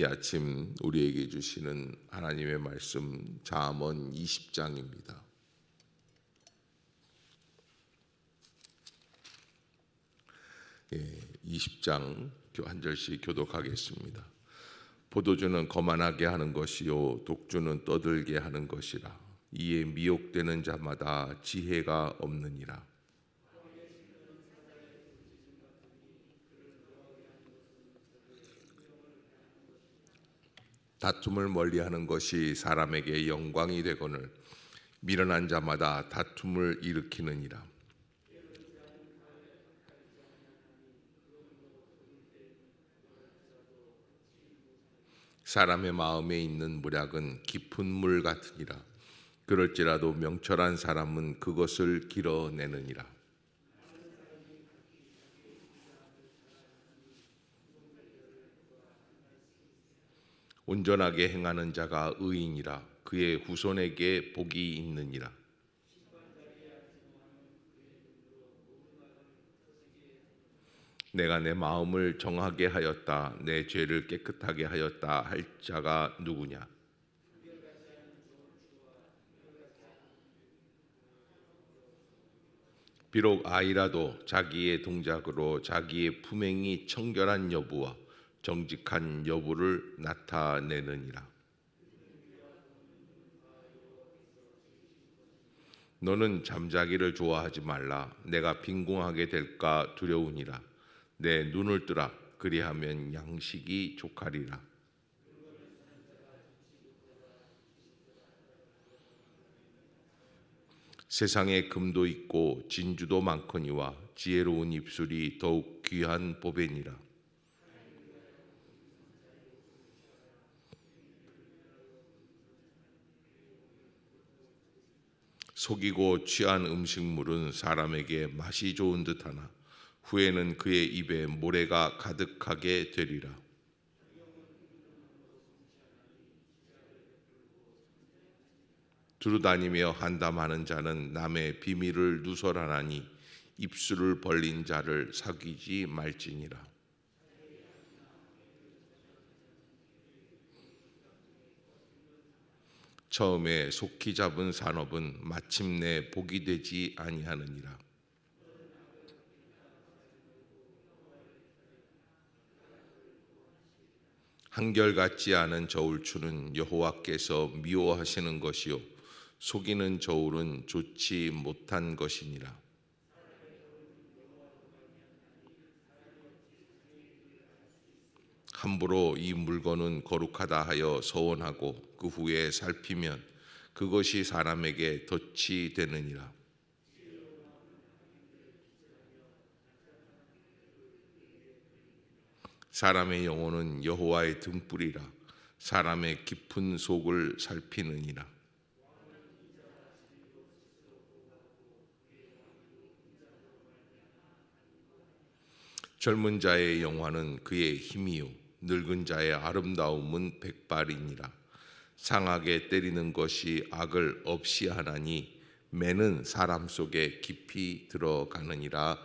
이 아침 우리에게 주시는 하나님의 말씀 잠언 20장입니다. 예, 20장 한 절씩 교독하겠습니다. 포도주는 거만하게 하는 것이요 독주는 떠들게 하는 것이라. 이에 미혹되는 자마다 지혜가 없느니라. 다툼을 멀리하는 것이 사람에게 영광이 되거늘 미련한 자마다 다툼을 일으키느니라. 사람의 마음에 있는 무략은 깊은 물 같으니라. 그럴지라도 명철한 사람은 그것을 길어내느니라. 온전하게 행하는 자가 의인이라. 그의 후손에게 복이 있느니라. 내가 내 마음을 정하게 하였다, 내 죄를 깨끗하게 하였다 할 자가 누구냐? 비록 아이라도 자기의 동작으로 자기의 품행이 청결한 여부와 정직한 여부를 나타내느니라. 너는 잠자기를 좋아하지 말라. 내가 빈궁하게 될까 두려우니라. 내 눈을 뜨라. 그리하면 양식이 족하리라. 세상에 금도 있고 진주도 많거니와 지혜로운 입술이 더욱 귀한 보배니라. 속이고 취한 음식물은 사람에게 맛이 좋은 듯하나 후에는 그의 입에 모래가 가득하게 되리라. 두루다니며 한담하는 자는 남의 비밀을 누설하나니 입술을 벌린 자를 사귀지 말지니라. 처음에 속히 잡은 산업은 마침내 복이 되지 아니하느니라. 한결같지 않은 저울추는 여호와께서 미워하시는 것이요 속이는 저울은 좋지 못한 것이니라. 함부로 이 물건은 거룩하다 하여 서원하고 그 후에 살피면 그것이 사람에게 덫이 되느니라. 사람의 영혼은 여호와의 등불이라. 사람의 깊은 속을 살피느니라. 젊은 자의 영화는 그의 힘이요 늙은 자의 아름다움은 백발이니라. 상하게 때리는 것이 악을 없이 하나니 매는 사람 속에 깊이 들어가느니라.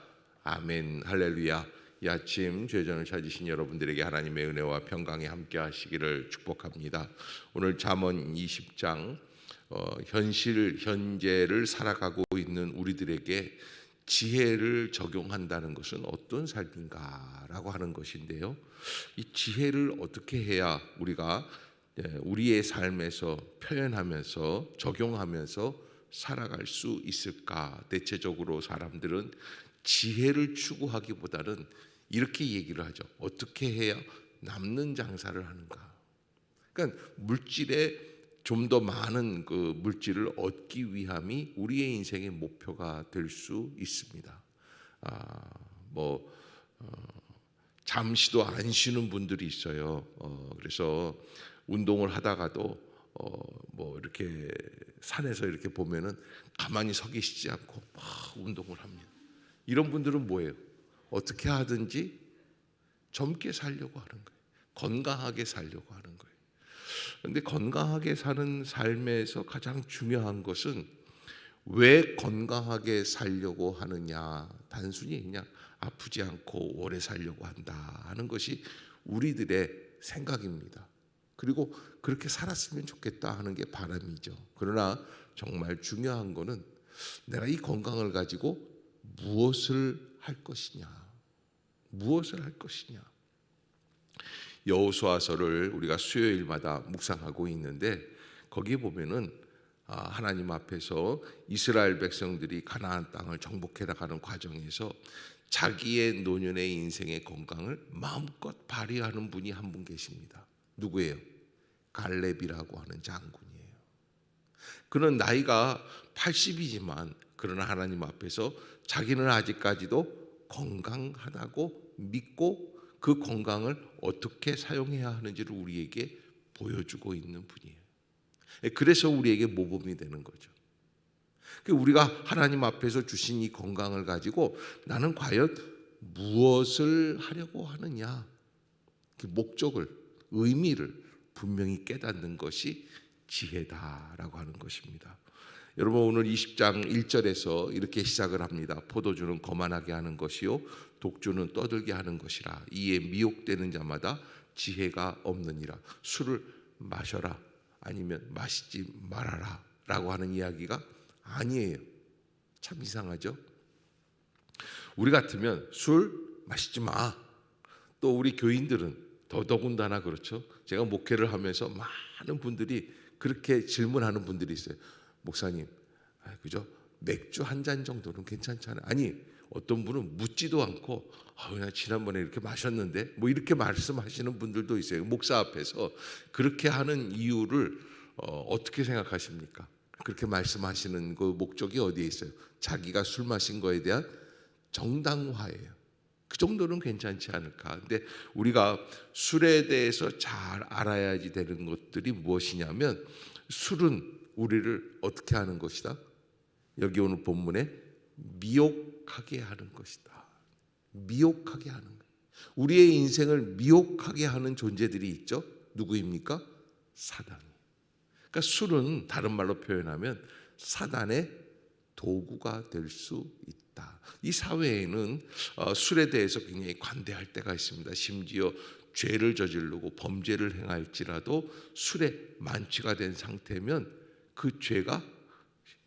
아멘. 할렐루야. 이 아침 죄전을 찾으신 여러분들에게 하나님의 은혜와 평강이 함께 하시기를 축복합니다. 오늘 잠언 20장 현재를 살아가고 있는 우리들에게 지혜를 적용한다는 것은 어떤 삶인가라고 하는 것인데요. 이 지혜를 어떻게 해야 우리가 우리의 삶에서 표현하면서 적용하면서 살아갈 수 있을까? 대체적으로 사람들은 지혜를 추구하기보다는 이렇게 얘기를 하죠. 어떻게 해야 남는 장사를 하는가? 그러니까 물질에 좀 더 많은 그 물질을 얻기 위함이 우리의 인생의 목표가 될 수 있습니다. 잠시도 안 쉬는 분들이 있어요. 그래서 운동을 하다가도 이렇게 산에서 이렇게 보면은 가만히 서 계시지 않고 막 운동을 합니다. 이런 분들은 뭐예요? 어떻게 하든지 젊게 살려고 하는 거예요. 건강하게 살려고 하는 거예요. 그런데 건강하게 사는 삶에서 가장 중요한 것은 왜 건강하게 살려고 하느냐, 단순히 그냥 아프지 않고 오래 살려고 한다 하는 것이 우리들의 생각입니다. 그리고 그렇게 살았으면 좋겠다 하는 게 바람이죠. 그러나 정말 중요한 거는 내가 이 건강을 가지고 무엇을 할 것이냐. 무엇을 할 것이냐. 여호수아서를 우리가 수요일마다 묵상하고 있는데 거기에 보면은 하나님 앞에서 이스라엘 백성들이 가나안 땅을 정복해 나가는 과정에서 자기의 노년의 인생의 건강을 마음껏 발휘하는 분이 한 분 계십니다. 누구예요? 갈렙이라고 하는 장군이에요. 그는 나이가 80이지만 그러나 하나님 앞에서 자기는 아직까지도 건강하다고 믿고 그 건강을 어떻게 사용해야 하는지를 우리에게 보여주고 있는 분이에요. 그래서 우리에게 모범이 되는 거죠. 우리가 하나님 앞에서 주신 이 건강을 가지고 나는 과연 무엇을 하려고 하느냐, 그 목적을, 의미를 분명히 깨닫는 것이 지혜다라고 하는 것입니다. 여러분 오늘 20장 1절에서 이렇게 시작을 합니다. 포도주는 거만하게 하는 것이요 독주는 떠들게 하는 것이라. 이에 미혹되는 자마다 지혜가 없느니라. 술을 마셔라 아니면 마시지 말아라 라고 하는 이야기가 아니에요. 참 이상하죠. 우리 같으면 술 마시지 마. 또 우리 교인들은 더더군다나 그렇죠. 제가 목회를 하면서 많은 분들이 그렇게 질문하는 분들이 있어요. 목사님, 그죠? 맥주 한 잔 정도는 괜찮잖아요. 아니, 어떤 분은 묻지도 않고 그냥 지난번에 이렇게 마셨는데 뭐 이렇게 말씀하시는 분들도 있어요. 목사 앞에서 그렇게 하는 이유를 어떻게 생각하십니까? 그렇게 말씀하시는 그 목적이 어디에 있어요? 자기가 술 마신 거에 대한 정당화예요. 그 정도는 괜찮지 않을까. 근데 우리가 술에 대해서 잘 알아야지 되는 것들이 무엇이냐면 술은 우리를 어떻게 하는 것이다? 여기 오늘 본문에 미혹하게 하는 것이다. 미혹하게 하는 것. 우리의 인생을 미혹하게 하는 존재들이 있죠. 누구입니까? 사단. 그러니까 술은 다른 말로 표현하면 사단의 도구가 될 수 있다. 이 사회에는 술에 대해서 굉장히 관대할 때가 있습니다. 심지어 죄를 저지르고 범죄를 행할지라도 술에 만취가 된 상태면 그 죄가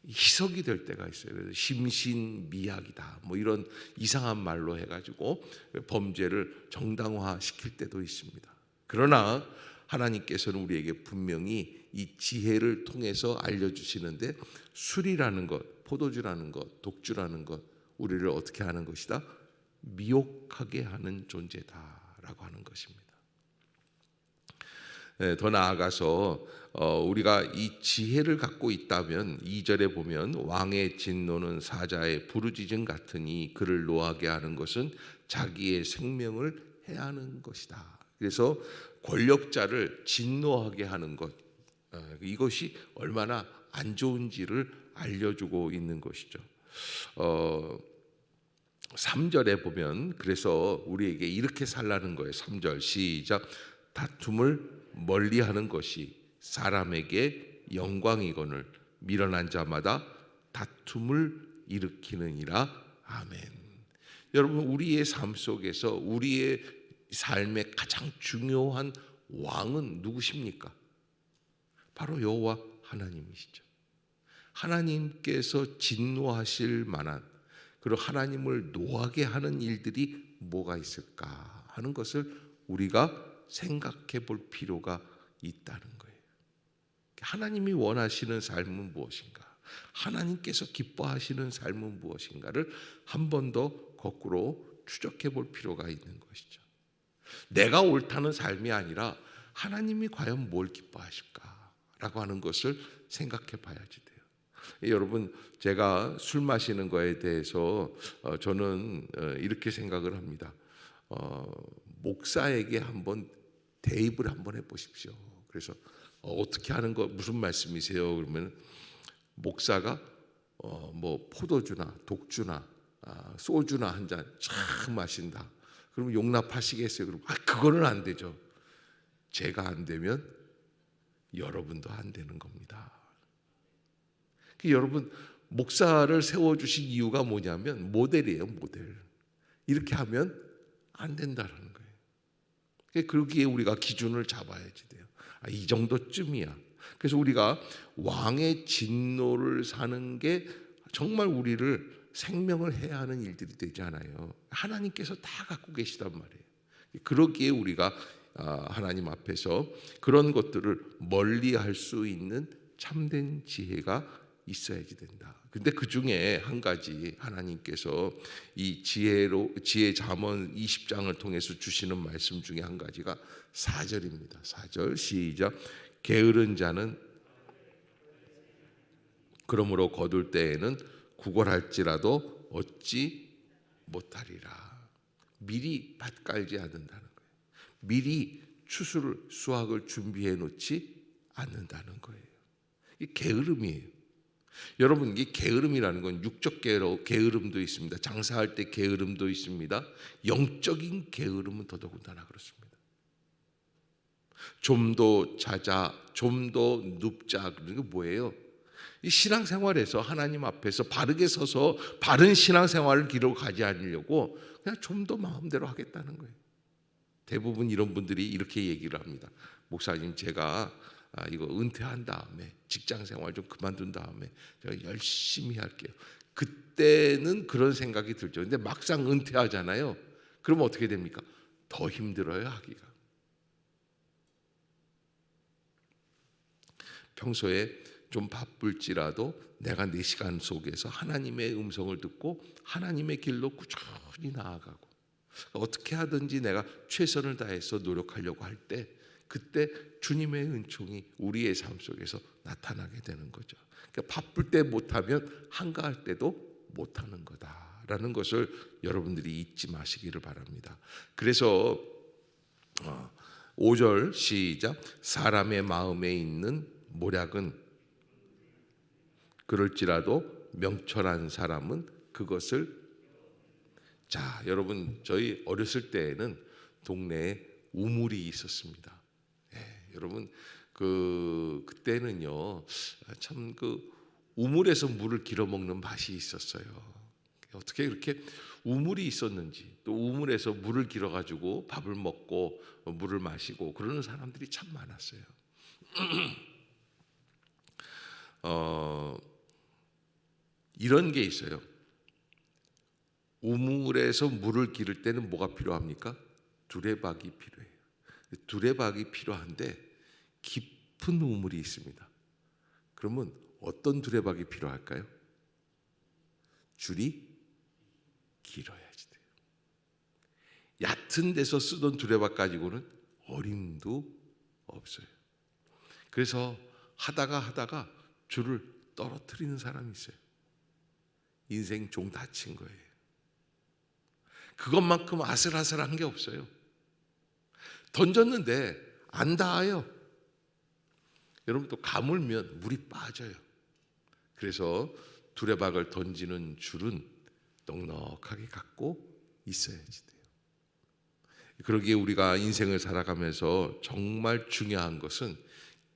희석이 될 때가 있어요. 그래서 심신미약이다 뭐 이런 이상한 말로 해가지고 범죄를 정당화시킬 때도 있습니다. 그러나 하나님께서는 우리에게 분명히 이 지혜를 통해서 알려주시는데 술이라는 것, 포도주라는 것, 독주라는 것 우리를 어떻게 하는 것이다? 미혹하게 하는 존재다라고 하는 것입니다. 더 나아가서 우리가 이 지혜를 갖고 있다면 2절에 보면 왕의 진노는 사자의 부르짖음 같으니 그를 노하게 하는 것은 자기의 생명을 해하는 것이다. 그래서 권력자를 진노하게 하는 것, 이것이 얼마나 안 좋은지를 알려주고 있는 것이죠. 3절에 보면 그래서 우리에게 이렇게 살라는 거예요. 3절 시작. 다툼을 멀리하는 것이 사람에게 영광이거늘 미련한 자마다 다툼을 일으키느니라. 아멘. 여러분 우리의 삶 속에서 우리의 삶의 가장 중요한 왕은 누구십니까? 바로 여호와 하나님이시죠. 하나님께서 진노하실 만한 그리고 하나님을 노하게 하는 일들이 뭐가 있을까 하는 것을 우리가 생각해 볼 필요가 있다는 거예요. 하나님이 원하시는 삶은 무엇인가? 하나님께서 기뻐하시는 삶은 무엇인가를 한 번 더 거꾸로 추적해 볼 필요가 있는 것이죠. 내가 옳다는 삶이 아니라 하나님이 과연 뭘 기뻐하실까라고 하는 것을 생각해 봐야지 돼요. 여러분 제가 술 마시는 거에 대해서 저는 이렇게 생각을 합니다. 목사에게 한번 대입을 한번 해보십시오. 그래서 어떻게 하는 거 무슨 말씀이세요? 그러면 목사가 뭐 포도주나 독주나 소주나 한 잔 쫙 마신다. 그러면 용납하시겠어요? 그러면 그거는 안 되죠. 제가 안 되면 여러분도 안 되는 겁니다. 여러분 목사를 세워주신 이유가 뭐냐면 모델이에요. 모델. 이렇게 하면 안 된다라는 거예요. 그러기에 우리가 기준을 잡아야지 돼요. 이 정도쯤이야. 그래서 우리가 왕의 진노를 사는 게 정말 우리를 생명을 해야 하는 일들이 되지 않아요. 하나님께서 다 갖고 계시단 말이에요. 그러기에 우리가 하나님 앞에서 그런 것들을 멀리할 수 있는 참된 지혜가 있어야지 된다. 근데 그 중에 한 가지 하나님께서 이 지혜 잠언 20장을 통해서 주시는 말씀 중에 한 가지가 4절입니다. 4절 시작. 게으른 자는 그러므로 거둘 때에는 구걸할지라도 얻지 못하리라. 미리 밭 깔지 않는다는 거예요. 미리 추수를 수확을 준비해 놓지 않는다는 거예요. 이 게으름이에요. 여러분, 이 게으름이라는 건 육적 게으름도 있습니다. 장사할 때 게으름도 있습니다. 영적인 게으름은 더더군다나 그렇습니다. 좀 더 자자, 좀 더 눕자. 그런 게 뭐예요? 이 신앙생활에서 하나님 앞에서 바르게 서서 바른 신앙생활을 길로 가지 않으려고 그냥 좀 더 마음대로 하겠다는 거예요. 대부분 이런 분들이 이렇게 얘기를 합니다. 목사님, 제가 이거 은퇴한 다음에 직장생활 좀 그만둔 다음에 제가 열심히 할게요. 그때는 그런 생각이 들죠. 근데 막상 은퇴하잖아요. 그러면 어떻게 됩니까? 더 힘들어요, 하기가. 평소에 좀 바쁠지라도 내가 내 시간 속에서 하나님의 음성을 듣고 하나님의 길로 꾸준히 나아가고 어떻게 하든지 내가 최선을 다해서 노력하려고 할 때 그때 주님의 은총이 우리의 삶 속에서 나타나게 되는 거죠. 그러니까 바쁠 때 못하면 한가할 때도 못하는 거다라는 것을 여러분들이 잊지 마시기를 바랍니다. 그래서 5절 시작. 사람의 마음에 있는 모략은 그럴지라도 명철한 사람은 그것을. 자, 여러분, 저희 어렸을 때에는 동네에 우물이 있었습니다. 여러분, 그때는요 참 우물에서 물을 길어 먹는 맛이 있었어요. 어떻게 그렇게 우물이 있었는지, 또 우물에서 물을 길어 가지고 밥을 먹고 물을 마시고 그러는 사람들이 참 많았어요. 이런 게 있어요. 우물에서 물을 기를 때는 뭐가 필요합니까? 두레박이 필요해요. 두레박이 필요한데 깊은 우물이 있습니다. 그러면 어떤 두레박이 필요할까요? 줄이 길어야지 돼요. 얕은 데서 쓰던 두레박 가지고는 어림도 없어요. 그래서 하다가 줄을 떨어뜨리는 사람이 있어요. 인생 종 다친 거예요. 그것만큼 아슬아슬한 게 없어요. 던졌는데 안 닿아요. 여러분, 또 가물면 물이 빠져요. 그래서 두레박을 던지는 줄은 넉넉하게 갖고 있어야지 돼요. 그러기에 우리가 인생을 살아가면서 정말 중요한 것은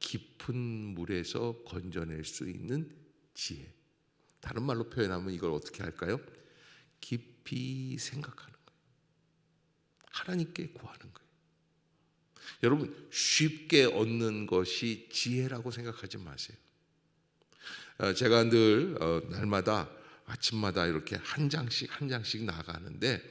깊은 물에서 건져낼 수 있는 지혜. 다른 말로 표현하면 이걸 어떻게 할까요? 깊이 생각하는 거예요. 하나님께 구하는 거예요. 여러분, 쉽게 얻는 것이 지혜라고 생각하지 마세요. 제가 늘 날마다 아침마다 이렇게 한 장씩 나가는데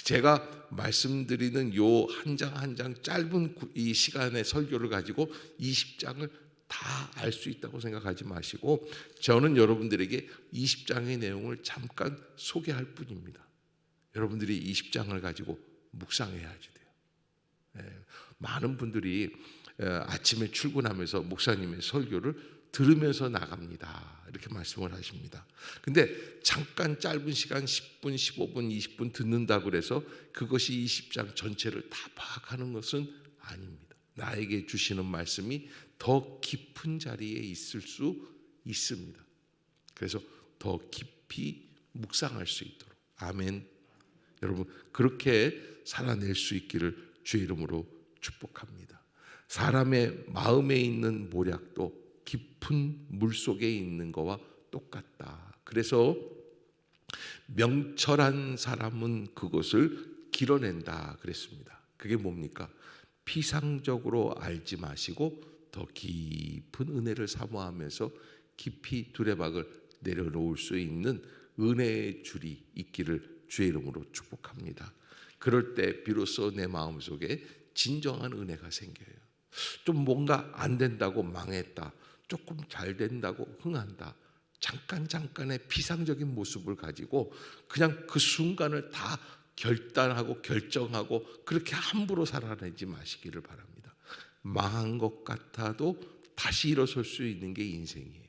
제가 말씀드리는 요 한 장 한 장 짧은 이 시간의 설교를 가지고 20장을 다 알 수 있다고 생각하지 마시고 저는 여러분들에게 20장의 내용을 잠깐 소개할 뿐입니다. 여러분들이 20장을 가지고 묵상해야지 돼요. 많은 분들이 아침에 출근하면서 목사님의 설교를 들으면서 나갑니다. 이렇게 말씀을 하십니다. 근데 잠깐 짧은 시간 10분, 15분, 20분 듣는다고 그래서 그것이 20장 전체를 다 파악하는 것은 아닙니다. 나에게 주시는 말씀이 더 깊은 자리에 있을 수 있습니다. 그래서 더 깊이 묵상할 수 있도록. 아멘. 여러분, 그렇게 살아낼 수 있기를 주의 이름으로 축복합니다. 사람의 마음에 있는 모략도 깊은 물 속에 있는 거와 똑같다. 그래서 명철한 사람은 그것을 길어낸다 그랬습니다. 그게 뭡니까? 피상적으로 알지 마시고 더 깊은 은혜를 사모하면서 깊이 두레박을 내려놓을 수 있는 은혜의 줄이 있기를 주의 이름으로 축복합니다. 그럴 때 비로소 내 마음속에 진정한 은혜가 생겨요. 좀 뭔가 안 된다고 망했다, 조금 잘 된다고 흥한다, 잠깐의 피상적인 모습을 가지고 그냥 그 순간을 다 결단하고 결정하고 그렇게 함부로 살아내지 마시기를 바랍니다. 망한 것 같아도 다시 일어설 수 있는 게 인생이에요.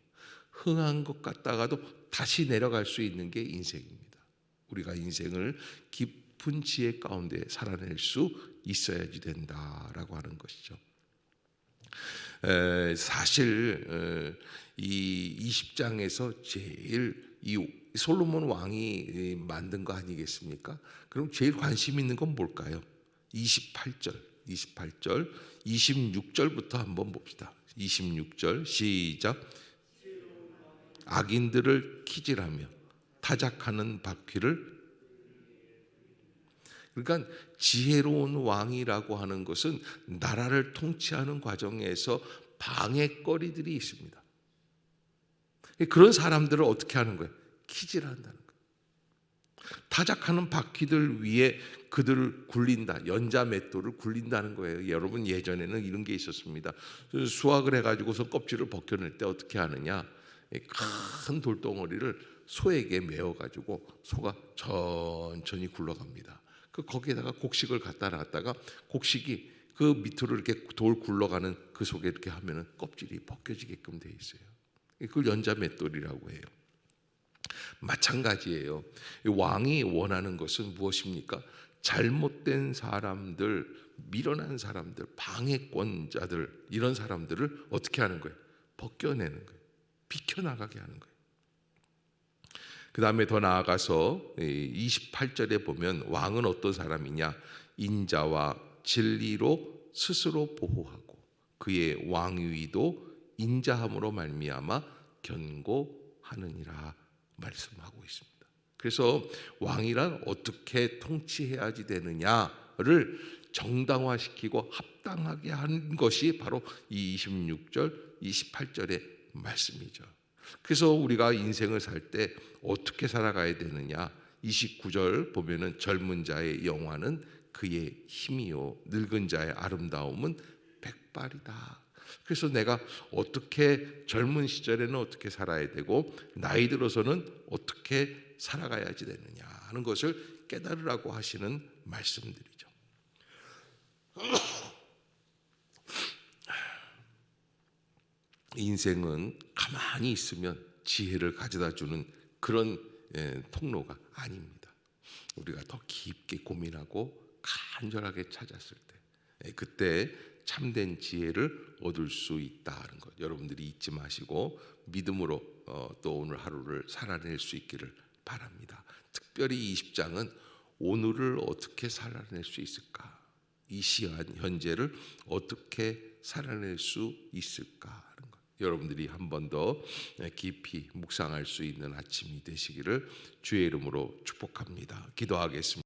흥한 것 같다가도 다시 내려갈 수 있는 게 인생입니다. 우리가 인생을 깊은 지혜 가운데 살아낼 수 있어야지 된다라고 하는 것이죠. 사실 이 20장에서 제일 이 솔로몬 왕이 만든 거 아니겠습니까? 그럼 제일 관심 있는 건 뭘까요? 28절, 26절부터 한번 봅시다. 26절 시작. 악인들을 키질하며 타작하는 바퀴를. 그러니까 지혜로운 왕이라고 하는 것은 나라를 통치하는 과정에서 방해거리들이 있습니다. 그런 사람들을 어떻게 하는 거예요? 키질한다는 거예요. 타작하는 바퀴들 위에 그들을 굴린다, 연자맷돌을 굴린다는 거예요. 여러분, 예전에는 이런 게 있었습니다. 수확을 해가지고서 껍질을 벗겨낼 때 어떻게 하느냐, 큰 돌덩어리를 소에게 메어가지고 소가 천천히 굴러갑니다. 거기에다가 곡식을 갖다 놨다가 곡식이 그 밑으로 이렇게 돌 굴러가는 그 속에 이렇게 하면은 껍질이 벗겨지게끔 돼 있어요. 그걸 연자맷돌이라고 해요. 마찬가지예요. 왕이 원하는 것은 무엇입니까? 잘못된 사람들, 미련한 사람들, 방해권자들, 이런 사람들을 어떻게 하는 거예요? 벗겨내는 거예요. 비켜나가게 하는 거예요. 그 다음에 더 나아가서 28절에 보면 왕은 어떤 사람이냐? 인자와 진리로 스스로 보호하고 그의 왕위도 인자함으로 말미암아 견고하느니라 말씀하고 있습니다. 그래서 왕이란 어떻게 통치해야지 되느냐를 정당화시키고 합당하게 한 것이 바로 이 26절, 28절의 말씀이죠. 그래서 우리가 인생을 살 때 어떻게 살아가야 되느냐? 29절 보면은 젊은 자의 영화는 그의 힘이요 늙은 자의 아름다움은 백발이다. 그래서 내가 어떻게 젊은 시절에는 어떻게 살아야 되고 나이 들어서는 어떻게 살아가야지 되느냐 하는 것을 깨달으라고 하시는 말씀들이죠. 인생은 가만히 있으면 지혜를 가져다 주는 그런 통로가 아닙니다. 우리가 더 깊게 고민하고 간절하게 찾았을 때 그때 참된 지혜를 얻을 수 있다는 것 여러분들이 잊지 마시고 믿음으로 또 오늘 하루를 살아낼 수 있기를 바랍니다. 특별히 20장은 오늘을 어떻게 살아낼 수 있을까? 이 시간 현재를 어떻게 살아낼 수 있을까 하는 것 여러분들이 한 번 더 깊이 묵상할 수 있는 아침이 되시기를 주의 이름으로 축복합니다. 기도하겠습니다.